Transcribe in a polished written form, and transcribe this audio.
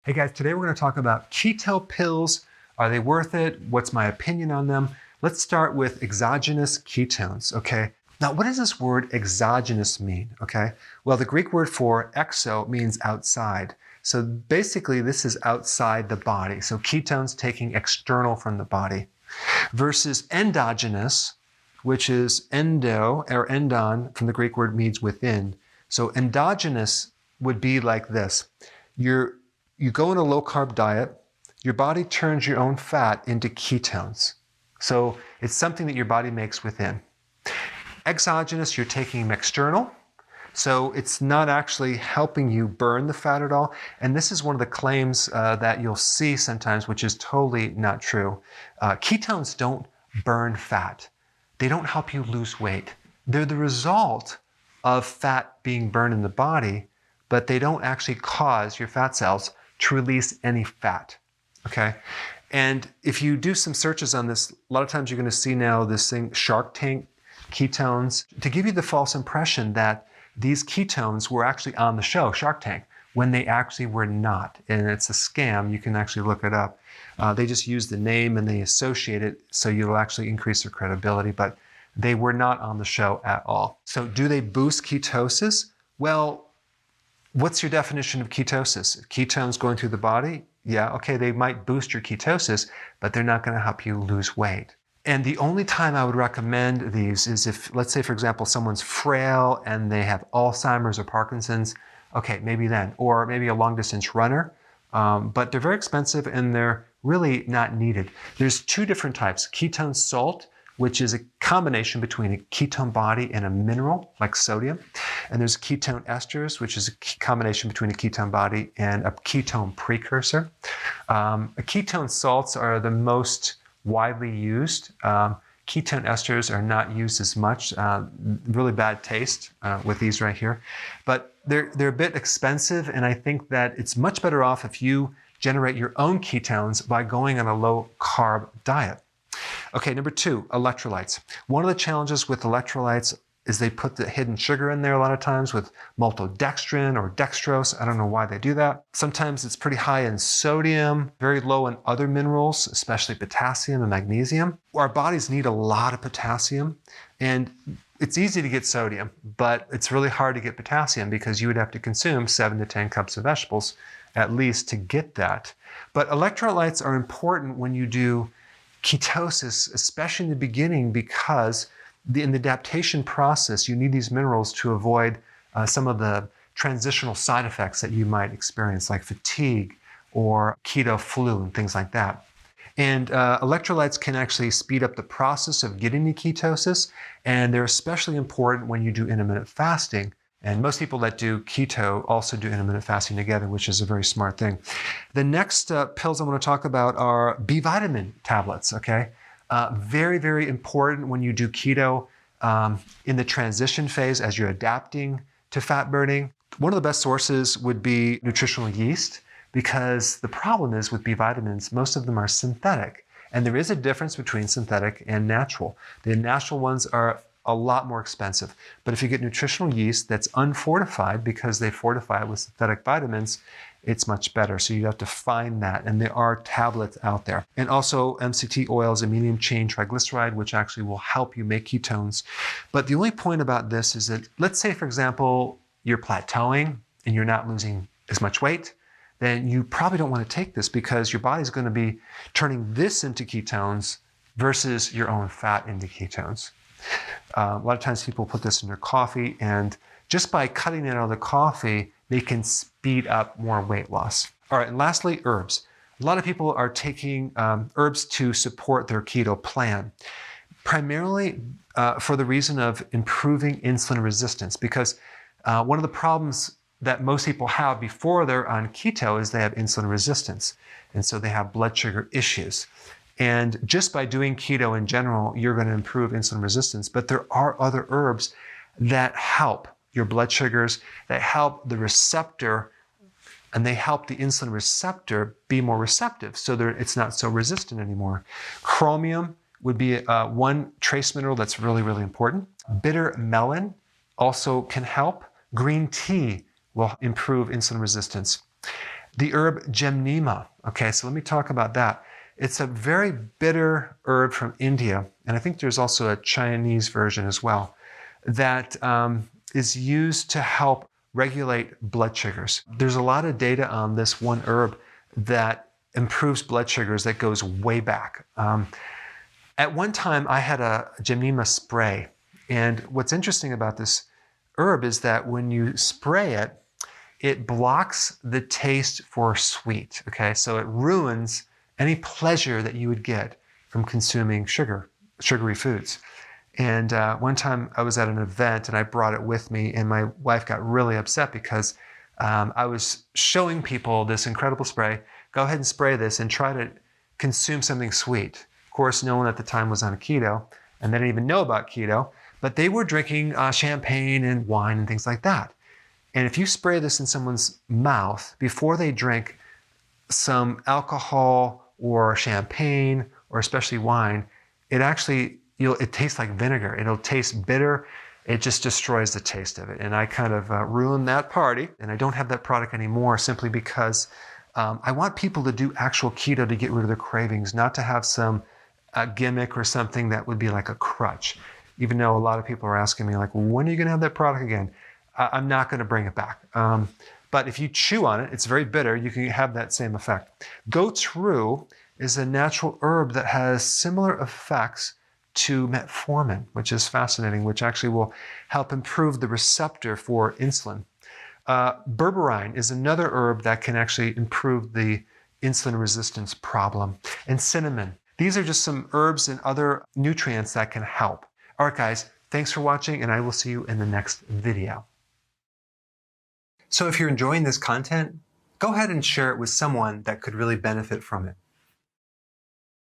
Hey guys, today we're going to talk about keto pills. Are they worth it? What's my opinion on them? Let's start with exogenous ketones, okay? Now, what does this word exogenous mean, okay? Well, the Greek word for exo means outside. So basically, this is outside the body. So ketones taking external from the body. Versus endogenous, which is endo or endon from the Greek word means within. So endogenous would be like this. You go on a low-carb diet, your body turns your own fat into ketones. So it's something that your body makes within. Exogenous, you're taking them external. So it's not actually helping you burn the fat at all. And this is one of the claims that you'll see sometimes, which is totally not true. Ketones don't burn fat. They don't help you lose weight. They're the result of fat being burned in the body, but they don't actually cause your fat cells to release any fat, okay? And if you do some searches on this, a lot of times you're going to see now this thing, Shark Tank ketones, to give you the false impression that these ketones were actually on the show, Shark Tank, when they actually were not. And it's a scam. You can actually look it up. They just use the name and they associate it so you'll actually increase their credibility, but they were not on the show at all. So do they boost ketosis? Well, what's your definition of ketosis? Ketones going through the body? Yeah, okay, they might boost your ketosis, but they're not going to help you lose weight. And the only time I would recommend these is if, let's say, for example, someone's frail and they have Alzheimer's or Parkinson's, okay, maybe then, or maybe a long-distance runner, but they're very expensive and they're really not needed. There's two different types, ketone salt, which is a combination between a ketone body and a mineral like sodium. And there's ketone esters, which is a combination between a ketone body and a ketone precursor. Ketone salts are the most widely used. Ketone esters are not used as much. Really bad taste with these right here. But they're a bit expensive, and I think that it's much better off if you generate your own ketones by going on a low-carb diet. Okay, number two, electrolytes. One of the challenges with electrolytes is they put the hidden sugar in there a lot of times with maltodextrin or dextrose. I don't know why they do that. Sometimes it's pretty high in sodium, very low in other minerals, especially potassium and magnesium. Our bodies need a lot of potassium, and it's easy to get sodium, but it's really hard to get potassium because you would have to consume 7 to 10 cups of vegetables at least to get that. But electrolytes are important when you do ketosis, especially in the beginning, because in the adaptation process, you need these minerals to avoid some of the transitional side effects that you might experience, like fatigue or keto flu and things like that. And electrolytes can actually speed up the process of getting to ketosis, and they're especially important when you do intermittent fasting. And most people that do keto also do intermittent fasting together, which is a very smart thing. The next pills I want to talk about are B vitamin tablets, okay? Very, very important when you do keto in the transition phase as you're adapting to fat burning. One of the best sources would be nutritional yeast, because the problem is with B vitamins, most of them are synthetic. And there is a difference between synthetic and natural. The natural ones are a lot more expensive. But if you get nutritional yeast that's unfortified because they fortify it with synthetic vitamins, it's much better. So you have to find that. And there are tablets out there. And also MCT oil is a medium chain triglyceride, which actually will help you make ketones. But the only point about this is that, let's say, for example, you're plateauing and you're not losing as much weight, then you probably don't want to take this because your body's going to be turning this into ketones versus your own fat into ketones. A lot of times people put this in their coffee, and just by cutting it out of the coffee, they can speed up more weight loss. All right, and lastly, herbs. A lot of people are taking herbs to support their keto plan, primarily for the reason of improving insulin resistance, because one of the problems that most people have before they're on keto is they have insulin resistance, and so they have blood sugar issues. And just by doing keto in general, you're going to improve insulin resistance. But there are other herbs that help your blood sugars, that help the receptor, and they help the insulin receptor be more receptive so that it's not so resistant anymore. Chromium would be one trace mineral that's really, really important. Bitter melon also can help. Green tea will improve insulin resistance. The herb Gemnema. Okay, so let me talk about that. It's a very bitter herb from India, and I think there's also a Chinese version as well, that is used to help regulate blood sugars. There's a lot of data on this one herb that improves blood sugars that goes way back. At one time, I had a Gemnema spray, and what's interesting about this herb is that when you spray it, it blocks the taste for sweet, okay? So it ruins any pleasure that you would get from consuming sugary foods. And one time I was at an event and I brought it with me, and my wife got really upset because I was showing people this incredible spray. Go ahead and spray this and try to consume something sweet. Of course, no one at the time was on a keto, and they didn't even know about keto, but they were drinking champagne and wine and things like that. And if you spray this in someone's mouth before they drink some alcohol or champagne or especially wine, it actually, it tastes like vinegar. It'll taste bitter. It just destroys the taste of it. And I kind of ruined that party, and I don't have that product anymore simply because I want people to do actual keto to get rid of their cravings, not to have some gimmick or something that would be like a crutch. Even though a lot of people are asking me like, well, when are you going to have that product again? I'm not going to bring it back. But if you chew on it, it's very bitter. You can have that same effect. Goat's rue is a natural herb that has similar effects to metformin, which is fascinating, which actually will help improve the receptor for insulin. Berberine is another herb that can actually improve the insulin resistance problem. And cinnamon. These are just some herbs and other nutrients that can help. All right, guys, thanks for watching, and I will see you in the next video. So if you're enjoying this content, go ahead and share it with someone that could really benefit from it.